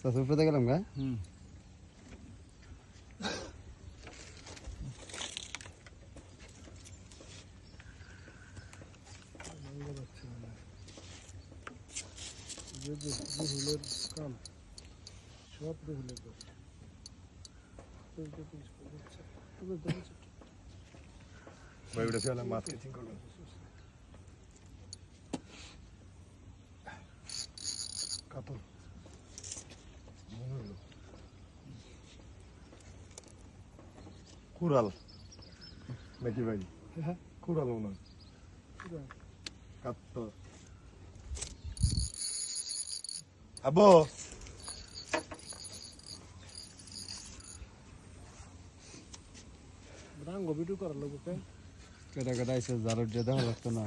উপরে গেলাম গা রুহুলের কাম সব রুহুলের দোষ ভাই ওটা ছিল মাছ কেচিং করবেন কাতল কুরাল নাকি ভাই কুরাল মনে হয় কাতল আবো রাঙ্গ ভিডিও করার লোক কেটা কেটা এসে জারুর যে দেখা লাগতো না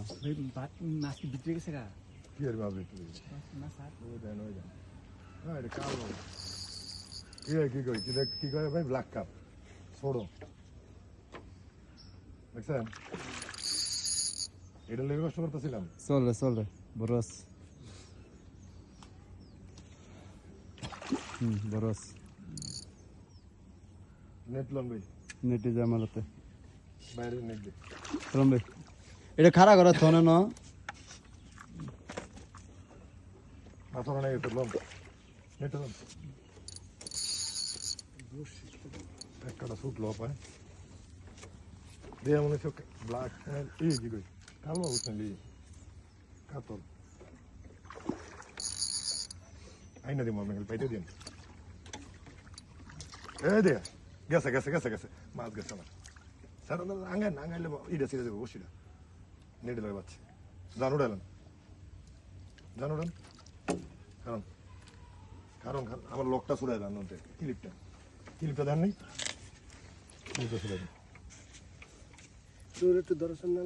মাছ কি ভিতরে গেছে গা কি আর ভাবে তুই মাছ আর ওই দেন হ্যাঁ এটা কালো কি কই কি কয় ভাই ব্ল্যাক কাপ ছোড়ো দেখছেন এটা লেগে কষ্ট করতেছিলাম চলে বরস বরস নেট লন ভাই নেটে জামালতে বাইরে নেট দে রম্বে এটা খাড়া করা থনে না মাথা নাই তো লন নেট লন একটা সুট লো পায় দিয়ে মনে হচ্ছে ব্ল্যাক এই কি কই কালো বুঝছেন লি কাতল আইনা দিম আমি পাইতে দিন এই দে গেছে মাছ গেছে না স্যার আঙ্গাইলে ইটা ছিঁড়ে দেবো বসিটা নেটে লাগে পাচ্ছে জান উঠালেন কারণ আমার লকটা ছুড়ে দেন নদে ক্লিপটা দেন নেই ছুড়ে দেন তোর একটু দর্শন না